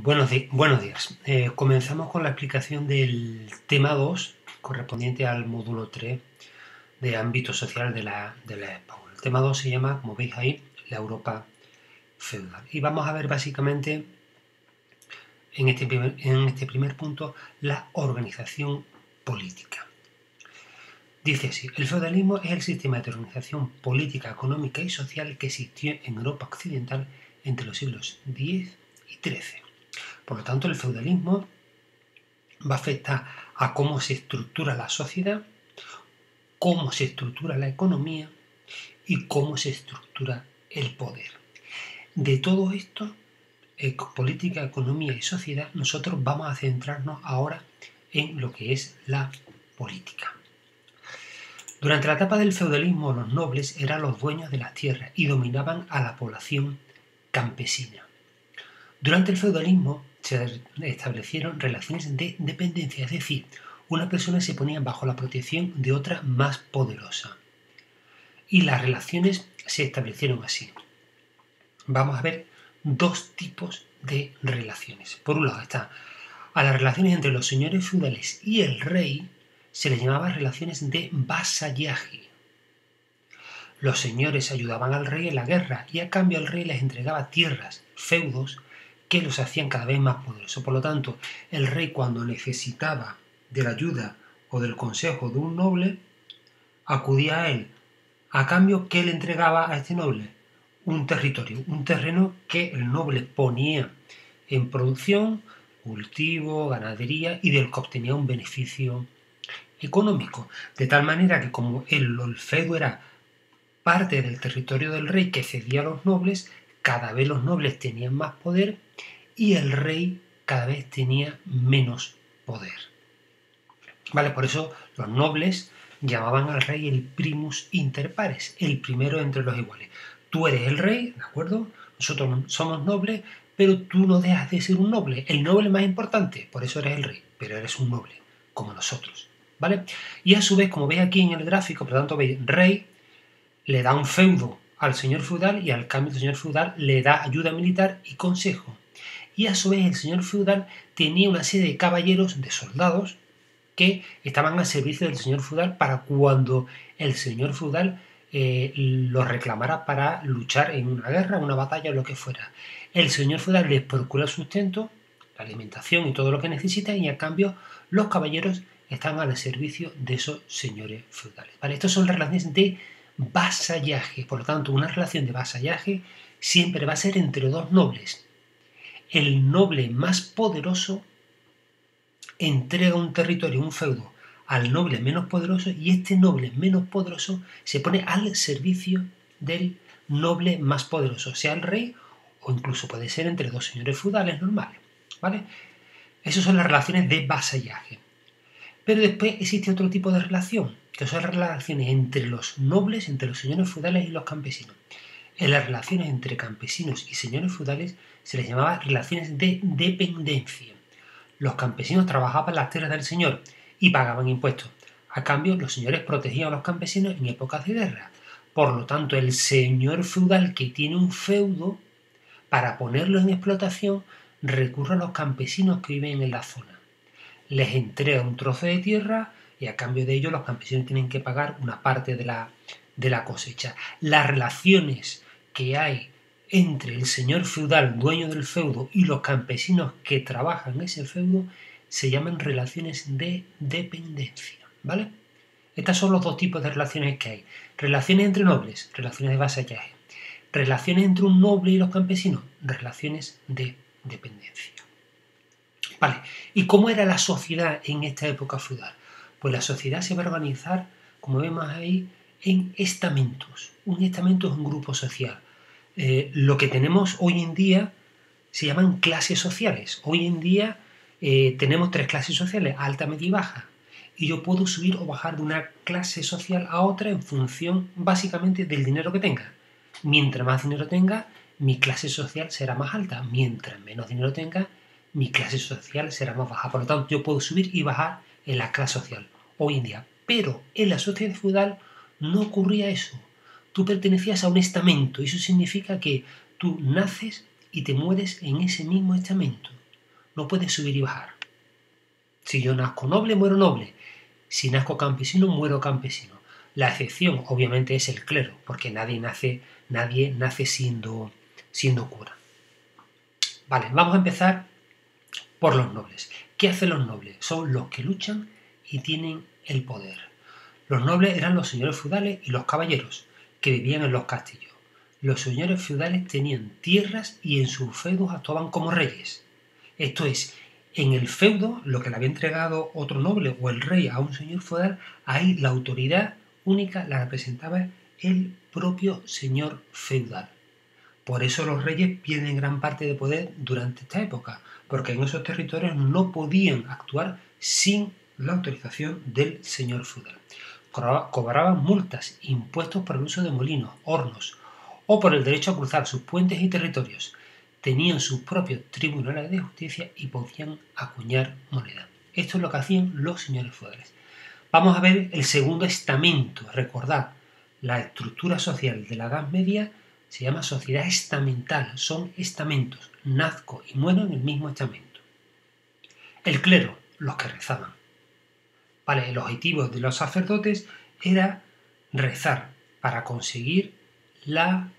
Buenos días. Comenzamos con la explicación del tema 2, correspondiente al módulo 3 de ámbito social de la ESPAU. El tema 2 se llama, como veis ahí, la Europa feudal. Y vamos a ver básicamente en este primer punto la organización política. Dice así: el feudalismo es el sistema de organización política, económica y social que existió en Europa occidental entre los siglos X y XIII. Por lo tanto, el feudalismo va a afectar a cómo se estructura la sociedad, cómo se estructura la economía y cómo se estructura el poder. De todo esto, política, economía y sociedad, nosotros vamos a centrarnos ahora en lo que es la política. Durante la etapa del feudalismo, los nobles eran los dueños de las tierras y dominaban a la población campesina. Durante el feudalismo se establecieron relaciones de dependencia, es decir, una persona se ponía bajo la protección de otra más poderosa. Y las relaciones se establecieron así. Vamos a ver dos tipos de relaciones. Por un lado está a las relaciones entre los señores feudales y el rey, se les llamaba relaciones de vasallaje. Los señores ayudaban al rey en la guerra y a cambio el rey les entregaba tierras, feudos, que los hacían cada vez más poderosos. Por lo tanto, el rey, cuando necesitaba de la ayuda o del consejo de un noble, acudía a él. A cambio, ¿qué le entregaba a este noble? Un territorio, un terreno que el noble ponía en producción, cultivo, ganadería, y del que obtenía un beneficio económico. De tal manera que, como el feudo era parte del territorio del rey que cedía a los nobles, cada vez los nobles tenían más poder y el rey cada vez tenía menos poder. ¿Vale? Por eso los nobles llamaban al rey el primus inter pares, el primero entre los iguales. Tú eres el rey, ¿de acuerdo? Nosotros somos nobles, pero tú no dejas de ser un noble. El noble más importante, por eso eres el rey, pero eres un noble, como nosotros. ¿Vale? Y a su vez, como veis aquí en el gráfico, por lo tanto veis, rey le da un feudo al señor feudal y al cambio el señor feudal le da ayuda militar y consejo. Y a su vez el señor feudal tenía una serie de caballeros, de soldados, que estaban al servicio del señor feudal para cuando el señor feudal los reclamara para luchar en una guerra, una batalla o lo que fuera. El señor feudal les procura el sustento, la alimentación y todo lo que necesitan, y a cambio los caballeros están al servicio de esos señores feudales. ¿Vale? Estas son las relaciones de vasallaje. Por lo tanto, una relación de vasallaje siempre va a ser entre dos nobles. El noble más poderoso entrega un territorio, un feudo, al noble menos poderoso, y este noble menos poderoso se pone al servicio del noble más poderoso, sea el rey o incluso puede ser entre dos señores feudales normales. ¿Vale? Esas son las relaciones de vasallaje. Pero después existe otro tipo de relación, que son las relaciones entre los nobles, entre los señores feudales y los campesinos. En las relaciones entre campesinos y señores feudales se les llamaba relaciones de dependencia. Los campesinos trabajaban las tierras del señor y pagaban impuestos. A cambio, los señores protegían a los campesinos en épocas de guerra. Por lo tanto, el señor feudal que tiene un feudo, para ponerlo en explotación, recurre a los campesinos que viven en la zona. Les entrega un trozo de tierra y a cambio de ello los campesinos tienen que pagar una parte de la cosecha. Las relaciones que hay entre el señor feudal, dueño del feudo, y los campesinos que trabajan en ese feudo se llaman relaciones de dependencia. ¿Vale? Estos son los dos tipos de relaciones que hay. Relaciones entre nobles, relaciones de vasallaje. Relaciones entre un noble y los campesinos, relaciones de dependencia. Vale, ¿y cómo era la sociedad en esta época feudal? Pues la sociedad se va a organizar, como vemos ahí, en estamentos. Un estamento es un grupo social. Lo que tenemos hoy en día se llaman clases sociales. Hoy en día tenemos tres clases sociales, alta, media y baja. Y yo puedo subir o bajar de una clase social a otra en función básicamente del dinero que tenga. Mientras más dinero tenga, mi clase social será más alta. Mientras menos dinero tenga, mi clase social será más baja. Por lo tanto, yo puedo subir y bajar en la clase social hoy en día. Pero en la sociedad feudal no ocurría eso. Tú pertenecías a un estamento y eso significa que tú naces y te mueres en ese mismo estamento. No puedes subir y bajar. Si yo nazco noble, muero noble. Si nazco campesino, muero campesino. La excepción, obviamente, es el clero, porque nadie nace siendo cura. Vale, vamos a empezar por los nobles. ¿Qué hacen los nobles? Son los que luchan y tienen el poder. Los nobles eran los señores feudales y los caballeros, que vivían en los castillos. Los señores feudales tenían tierras y en sus feudos actuaban como reyes. Esto es, en el feudo, lo que le había entregado otro noble o el rey a un señor feudal, ahí la autoridad única la representaba el propio señor feudal. Por eso los reyes pierden gran parte de poder durante esta época, porque en esos territorios no podían actuar sin la autorización del señor feudal. Cobraban multas, impuestos por el uso de molinos, hornos, o por el derecho a cruzar sus puentes y territorios. Tenían sus propios tribunales de justicia y podían acuñar moneda. Esto es lo que hacían los señores feudales. Vamos a ver el segundo estamento. Recordad, la estructura social de la Edad Media se llama sociedad estamental. Son estamentos. Nazco y muero en el mismo estamento. El clero, los que rezaban. Vale, el objetivo de los sacerdotes era rezar para conseguir la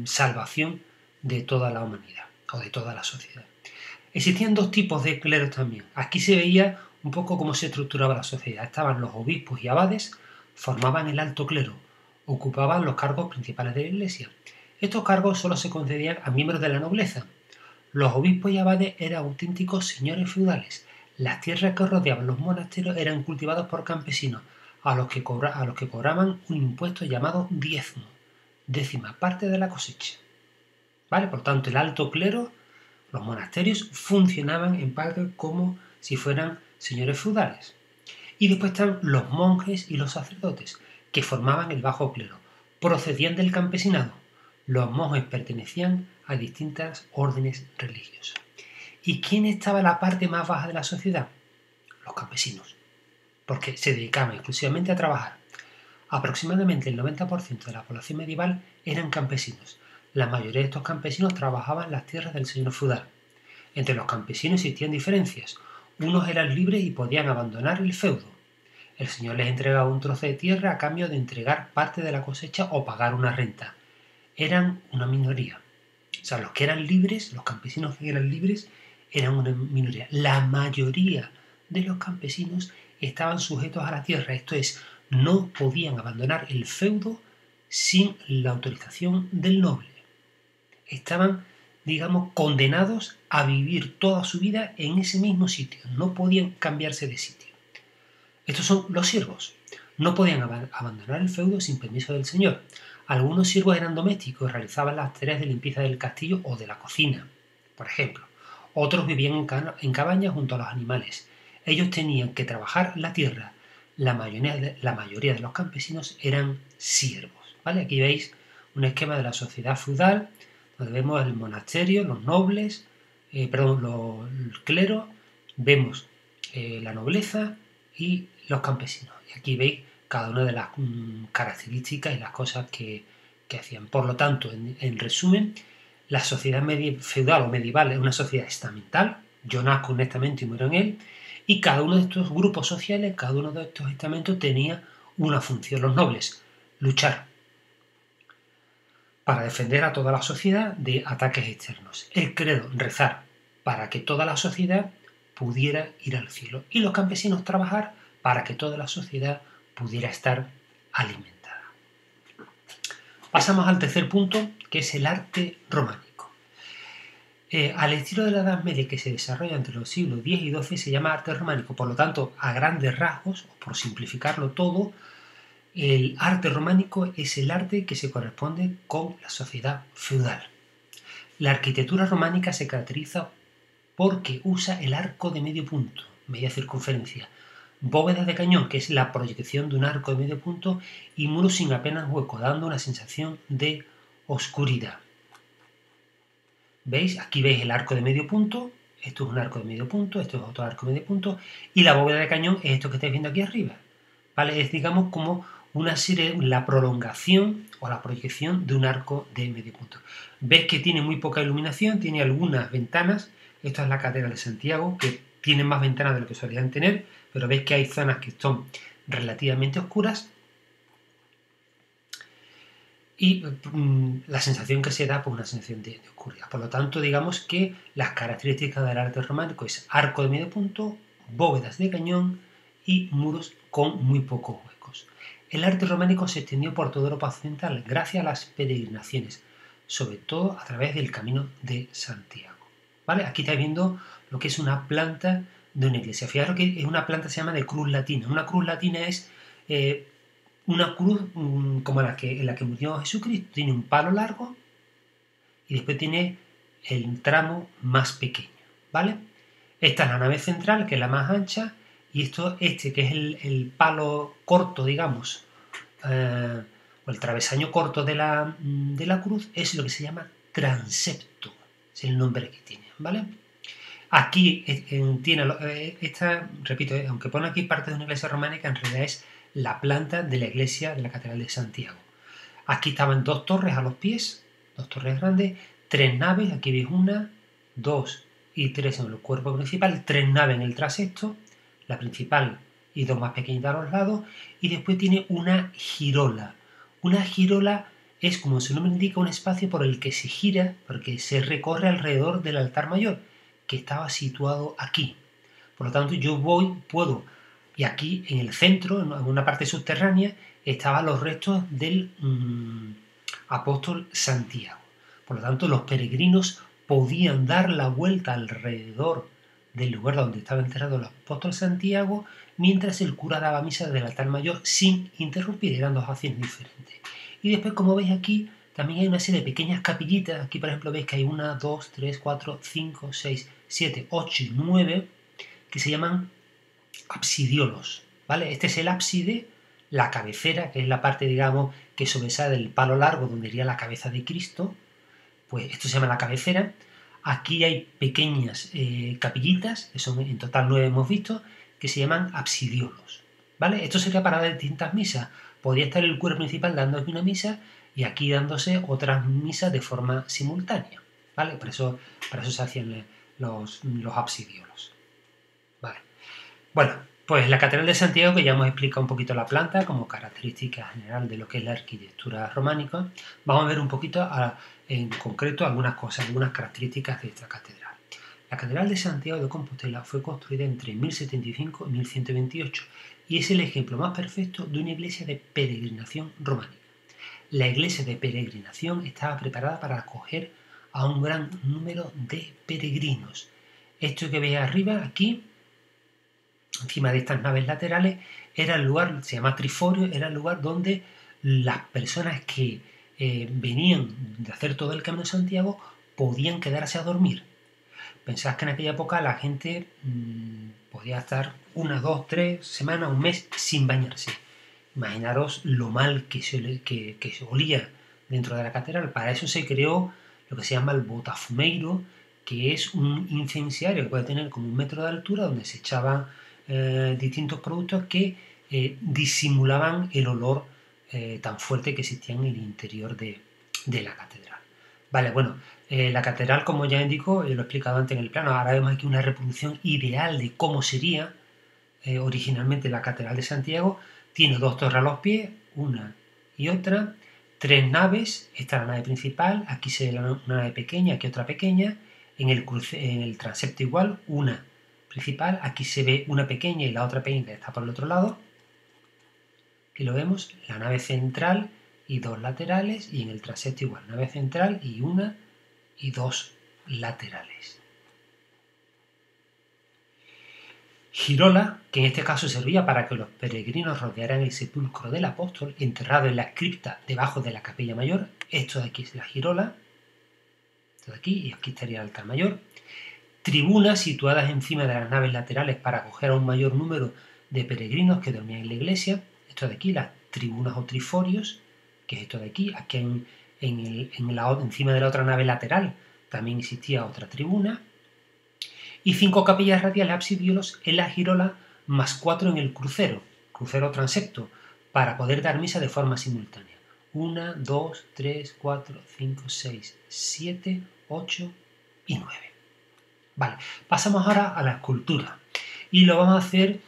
salvación de toda la humanidad o de toda la sociedad. Existían dos tipos de cleros también. Aquí se veía un poco cómo se estructuraba la sociedad. Estaban los obispos y abades, formaban el alto clero, ocupaban los cargos principales de la iglesia. Estos cargos solo se concedían a miembros de la nobleza. Los obispos y abades eran auténticos señores feudales. Las tierras que rodeaban los monasterios eran cultivadas por campesinos, a los que cobraban un impuesto llamado diezmo, décima parte de la cosecha. ¿Vale? Por tanto, el alto clero, los monasterios, funcionaban en parte como si fueran señores feudales. Y después están los monjes y los sacerdotes, que formaban el bajo clero. Procedían del campesinado. Los monjes pertenecían a distintas órdenes religiosas. ¿Y quién estaba en la parte más baja de la sociedad? Los campesinos, porque se dedicaban exclusivamente a trabajar. Aproximadamente el 90% de la población medieval eran campesinos. La mayoría de estos campesinos trabajaban las tierras del señor feudal. Entre los campesinos existían diferencias. Unos eran libres y podían abandonar el feudo. El señor les entregaba un trozo de tierra a cambio de entregar parte de la cosecha o pagar una renta. Eran una minoría. O sea, los que eran libres, los campesinos que eran libres, eran una minoría. La mayoría de los campesinos estaban sujetos a la tierra, esto es, no podían abandonar el feudo sin la autorización del noble. Estaban, digamos, condenados a vivir toda su vida en ese mismo sitio, no podían cambiarse de sitio. Estos son los siervos. No podían abandonar el feudo sin permiso del señor. Algunos siervos eran domésticos y realizaban las tareas de limpieza del castillo o de la cocina, por ejemplo. Otros vivían en cabañas junto a los animales. Ellos tenían que trabajar la tierra. La mayoría de los campesinos eran siervos. ¿Vale? Aquí veis un esquema de la sociedad feudal, donde vemos el monasterio, los nobles, el clero, vemos la nobleza y los campesinos. Y aquí veis cada una de las características y las cosas que hacían. Por lo tanto, en resumen, la sociedad feudal o medieval es una sociedad estamental. Yo nazco en un estamento y muero en él. Y cada uno de estos grupos sociales, cada uno de estos estamentos tenía una función. Los nobles, luchar para defender a toda la sociedad de ataques externos. El clero, rezar para que toda la sociedad pudiera ir al cielo. Y los campesinos, trabajar para que toda la sociedad pudiera estar alimentada. Pasamos al tercer punto, que es el arte románico. Al estilo de la Edad Media que se desarrolla entre los siglos X y XII se llama arte románico. Por lo tanto, a grandes rasgos, o por simplificarlo todo, el arte románico es el arte que se corresponde con la sociedad feudal. La arquitectura románica se caracteriza porque usa el arco de medio punto, media circunferencia, bóveda de cañón, que es la proyección de un arco de medio punto, y muros sin apenas hueco, dando una sensación de oscuridad. ¿Veis? Aquí veis el arco de medio punto, esto es un arco de medio punto, esto es otro arco de medio punto, y la bóveda de cañón es esto que estáis viendo aquí arriba. ¿Vale? Es, digamos, como la prolongación o la proyección de un arco de medio punto. Ves que tiene muy poca iluminación, tiene algunas ventanas. Esta es la Catedral de Santiago, que tiene más ventanas de lo que solían tener, pero ves que hay zonas que son relativamente oscuras. Y la sensación que se da, pues una sensación de oscuridad. Por lo tanto, digamos que las características del arte románico es arco de medio punto, bóvedas de cañón y muros con muy pocos huecos. El arte románico se extendió por toda Europa occidental gracias a las peregrinaciones, sobre todo a través del Camino de Santiago. ¿Vale? Aquí estáis viendo lo que es una planta de una iglesia. Fijaros que es una planta que se llama de cruz latina. Una cruz latina es una cruz como en la que murió Jesucristo. Tiene un palo largo y después tiene el tramo más pequeño, ¿vale? Esta es la nave central, que es la más ancha, y este que es el palo corto, digamos, o el travesaño corto de la cruz, es lo que se llama transepto, es el nombre que tiene, ¿vale? Aquí tiene repito, aunque pone aquí parte de una iglesia románica, en realidad es la planta de la iglesia de la Catedral de Santiago. Aquí estaban dos torres a los pies, dos torres grandes, tres naves, aquí veis una, dos y tres en el cuerpo principal, tres naves en el transepto, la principal y dos más pequeñitas a los lados, y después tiene una girola. Una girola es, como su nombre indica, un espacio por el que se gira, porque se recorre alrededor del altar mayor, que estaba situado aquí. Por lo tanto, yo puedo, y aquí en el centro, en una parte subterránea, estaban los restos del apóstol Santiago. Por lo tanto, los peregrinos podían dar la vuelta alrededor del lugar donde estaba enterrado el apóstol Santiago, mientras el cura daba misa del altar mayor sin interrumpir. Eran dos acciones diferentes. Y después, como veis aquí, también hay una serie de pequeñas capillitas. Aquí, por ejemplo, veis que hay 1, 2, 3, 4, 5, 6, 7, 8 y 9 que se llaman absidiolos, ¿vale? Este es el ábside, la cabecera, que es la parte, digamos, que sobresale del palo largo donde iría la cabeza de Cristo. Pues esto se llama la cabecera. Aquí hay pequeñas capillitas, que son en total 9 hemos visto, que se llaman absidiolos, ¿vale? Esto sería para dar distintas misas. Podría estar el cura principal dando aquí una misa y aquí dándose otras misas de forma simultánea, ¿vale? Para eso se hacían los absidiolos, ¿vale? Bueno, pues la Catedral de Santiago, que ya hemos explicado un poquito la planta como característica general de lo que es la arquitectura románica, vamos a ver un poquito en concreto algunas cosas, algunas características de esta catedral. La Catedral de Santiago de Compostela fue construida entre 1075 y 1128 y es el ejemplo más perfecto de una iglesia de peregrinación románica. La iglesia de peregrinación estaba preparada para acoger a un gran número de peregrinos. Esto que veis arriba, aquí, encima de estas naves laterales, era el lugar, se llama triforio, era el lugar donde las personas que venían de hacer todo el Camino de Santiago podían quedarse a dormir. Pensad que en aquella época la gente podía estar 1, 2, 3 semanas, un mes sin bañarse. Imaginaros lo mal que se olía dentro de la catedral. Para eso se creó lo que se llama el botafumeiro, que es un incenciario que puede tener como 1 metro de altura, donde se echaban distintos productos que disimulaban el olor tan fuerte que existía en el interior de la catedral. Vale, bueno, la catedral, como ya indico, lo he explicado antes en el plano, ahora vemos aquí una reproducción ideal de cómo sería originalmente la Catedral de Santiago. Tiene 2 torres a los pies, una y otra, 3 naves, esta es la nave principal, aquí se ve una nave pequeña, aquí otra pequeña, en el transepto igual, una principal, aquí se ve una pequeña y la otra pequeña que está por el otro lado, aquí lo vemos, la nave central y 2 laterales, y en el transepto igual, nave central y 1 y 2 laterales. Girola, que en este caso servía para que los peregrinos rodearan el sepulcro del apóstol, enterrado en la cripta debajo de la capilla mayor. Esto de aquí es la girola, esto de aquí, y aquí estaría el altar mayor. Tribunas situadas encima de las naves laterales para acoger a un mayor número de peregrinos que dormían en la iglesia. Esto de aquí, las tribunas o triforios, que es esto de aquí. Aquí encima de la otra nave lateral también existía otra tribuna. Y 5 capillas radiales absidiolos en la girola, más 4 en el crucero transepto, para poder dar misa de forma simultánea. 1, 2, 3, 4, 5, 6, 7, 8 y 9. Vale, pasamos ahora a la escultura. Y lo vamos a hacer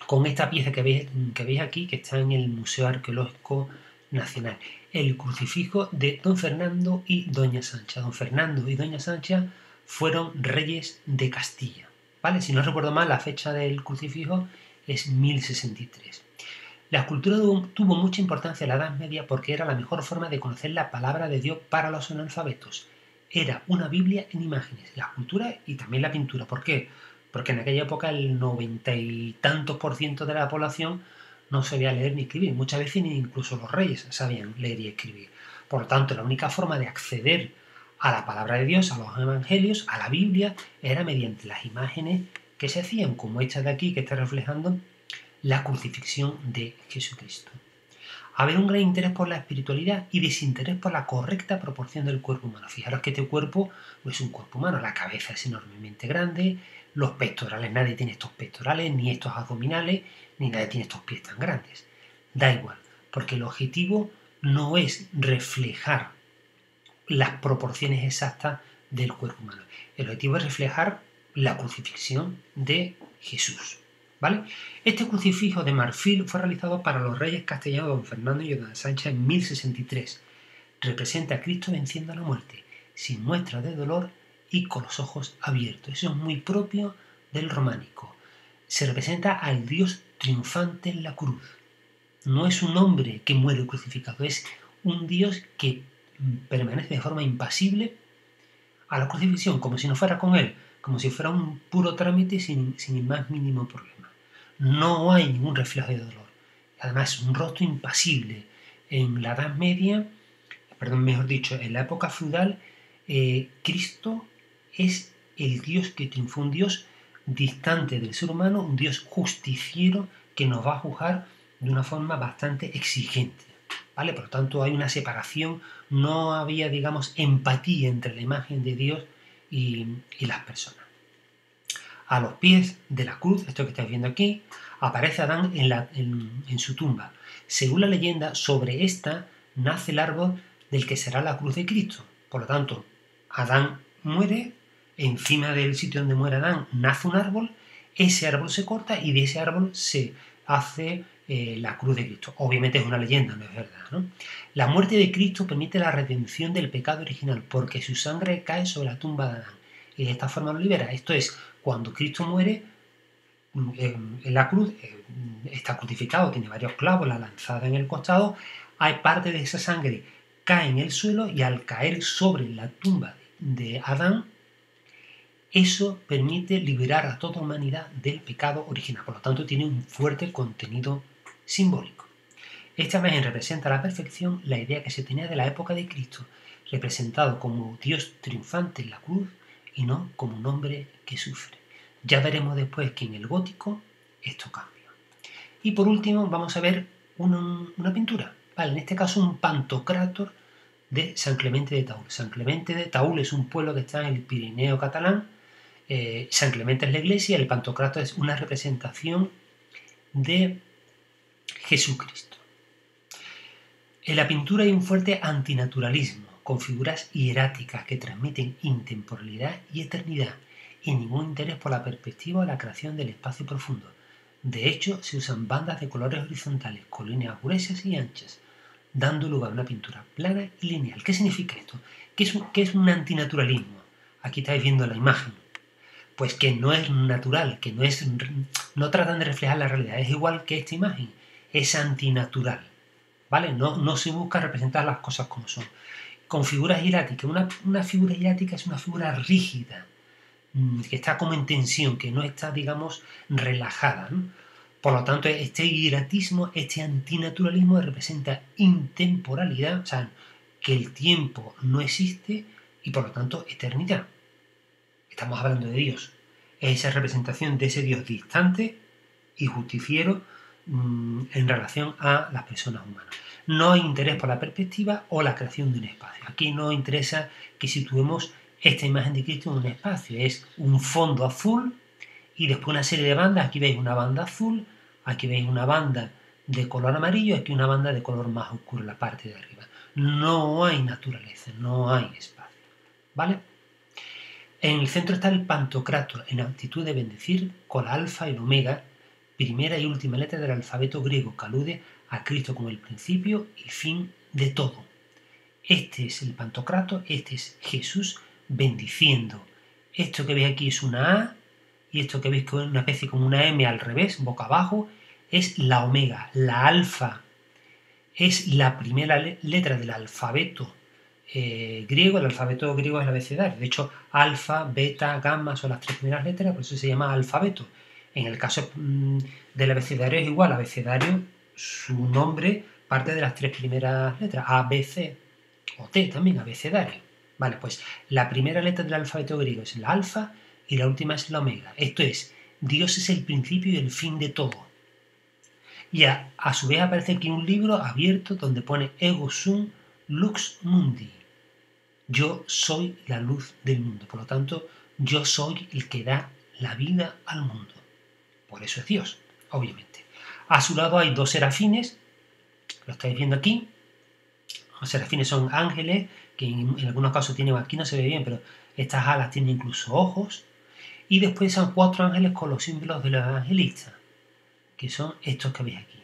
con esta pieza que veis aquí, que está en el Museo Arqueológico Nacional. El crucifijo de don Fernando y doña Sancha. Don Fernando y doña Sancha fueron reyes de Castilla. ¿Vale? Si no recuerdo mal, la fecha del crucifijo es 1063. La escultura tuvo mucha importancia en la Edad Media porque era la mejor forma de conocer la palabra de Dios para los analfabetos. Era una Biblia en imágenes, la escultura y también la pintura. ¿Por qué? Porque en aquella época el 90 y tantos % de la población no sabía leer ni escribir. Muchas veces ni incluso los reyes sabían leer y escribir. Por lo tanto, la única forma de acceder a la palabra de Dios, a los evangelios, a la Biblia, era mediante las imágenes que se hacían, como esta de aquí, que está reflejando la crucifixión de Jesucristo. Había un gran interés por la espiritualidad y desinterés por la correcta proporción del cuerpo humano. Fijaros que este cuerpo no es un cuerpo humano, la cabeza es enormemente grande, los pectorales, nadie tiene estos pectorales, ni estos abdominales, ni nadie tiene estos pies tan grandes. Da igual, porque el objetivo no es reflejar las proporciones exactas del cuerpo humano. El objetivo es reflejar la crucifixión de Jesús. ¿Vale? Este crucifijo de marfil fue realizado para los reyes castellanos don Fernando y doña Sancha en 1063. Representa a Cristo venciendo a la muerte, sin muestra de dolor y con los ojos abiertos. Eso es muy propio del románico. Se representa al Dios triunfante en la cruz. No es un hombre que muere crucificado, es un Dios que permanece de forma impasible a la crucifixión, como si no fuera con él, como si fuera un puro trámite sin el más mínimo problema. No hay ningún reflejo de dolor. Además, es un rostro impasible. En la Edad Media, mejor dicho, en la época feudal, Cristo es el Dios que triunfó, un Dios distante del ser humano, un Dios justiciero que nos va a juzgar de una forma bastante exigente. ¿Vale? Por lo tanto, hay una separación, no había, digamos, empatía entre la imagen de Dios y las personas. A los pies de la cruz, esto que estáis viendo aquí, aparece Adán en su tumba. Según la leyenda, sobre esta nace el árbol del que será la cruz de Cristo. Por lo tanto, Adán muere, encima del sitio donde muere Adán nace un árbol, ese árbol se corta y de ese árbol se hace la cruz de Cristo. Obviamente es una leyenda, no es verdad, ¿no? La muerte de Cristo permite la redención del pecado original porque su sangre cae sobre la tumba de Adán y de esta forma lo libera. Esto es, cuando Cristo muere en la cruz, está crucificado, tiene varios clavos, la lanzada en el costado, hay parte de esa sangre cae en el suelo y al caer sobre la tumba de Adán, eso permite liberar a toda humanidad del pecado original. Por lo tanto, tiene un fuerte contenido simbólico. Esta imagen representa a la perfección la idea que se tenía de la época de Cristo, representado como Dios triunfante en la cruz y no como un hombre que sufre. Ya veremos después que en el gótico esto cambia. Y por último vamos a ver una pintura. Vale, en este caso un pantocrátor de San Clemente de Taúl. San Clemente de Taúl es un pueblo que está en el Pirineo catalán. San Clemente es la iglesia, el pantocrátor es una representación de Jesucristo. En la pintura hay un fuerte antinaturalismo, con figuras hieráticas que transmiten intemporalidad y eternidad, y ningún interés por la perspectiva o la creación del espacio profundo. De hecho, se usan bandas de colores horizontales, con líneas gruesas y anchas, dando lugar a una pintura plana y lineal. ¿Qué significa esto? ¿Qué es un antinaturalismo? Aquí estáis viendo la imagen. Pues que no es natural, que no tratan de reflejar la realidad. Es igual que esta imagen, es antinatural. ¿Vale? No se busca representar las cosas como son. Con figuras hieráticas. Una figura hierática es una figura rígida, que está como en tensión, que no está, digamos, relajada, ¿no? Por lo tanto, este hieratismo, este antinaturalismo representa intemporalidad, o sea, que el tiempo no existe y por lo tanto eternidad. Estamos hablando de Dios. Es esa representación de ese Dios distante y justiciero en relación a las personas humanas. No hay interés por la perspectiva o la creación de un espacio. Aquí no interesa que situemos esta imagen de Cristo en un espacio. Es un fondo azul y después una serie de bandas. Aquí veis una banda azul, aquí veis una banda de color amarillo y aquí una banda de color más oscuro en la parte de arriba. No hay naturaleza, no hay espacio, ¿vale? En el centro está el Pantocrator, en actitud de bendecir con la alfa y el omega, primera y última letra del alfabeto griego, que alude a Cristo como el principio y fin de todo. Este es el Pantocrator, este es Jesús bendiciendo. Esto que veis aquí es una A, y esto que veis que es una especie como una M al revés, boca abajo, es la omega. La alfa es la primera letra del alfabeto griego. El alfabeto griego es el abecedario. De hecho, alfa, beta, gamma son las tres primeras letras, por eso se llama alfabeto. En el caso del abecedario es igual. Abecedario, su nombre parte de las tres primeras letras. A, B, C o T también, abecedario. Vale, pues la primera letra del alfabeto griego es la alfa y la última es la omega. Esto es, Dios es el principio y el fin de todo. Y a su vez aparece aquí un libro abierto donde pone Ego sum lux mundi. Yo soy la luz del mundo. Por lo tanto, yo soy el que da la vida al mundo. Por eso es Dios, obviamente. A su lado hay dos serafines, lo estáis viendo aquí. Los serafines son ángeles, que en algunos casos tienen, aquí no se ve bien, pero estas alas tienen incluso ojos. Y después son cuatro ángeles con los símbolos de los evangelistas, que son estos que veis aquí.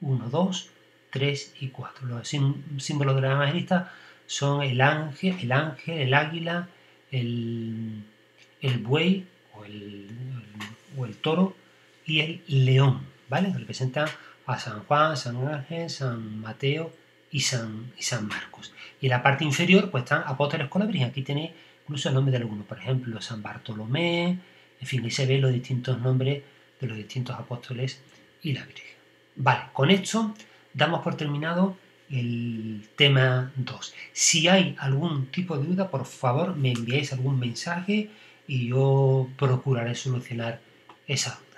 1, 2, 3 y 4. Los símbolos de los evangelistas son el ángel, el águila, el buey o el toro y el león, ¿vale? Representan a San Juan, San Ángel, San Mateo y San Marcos. Y en la parte inferior pues están apóstoles con la Virgen. Aquí tenéis incluso el nombre de algunos, por ejemplo, San Bartolomé, en fin, ahí se ven los distintos nombres de los distintos apóstoles y la Virgen. Vale, con esto damos por terminado el tema 2. Si hay algún tipo de duda, por favor me enviáis algún mensaje y yo procuraré solucionar esa duda.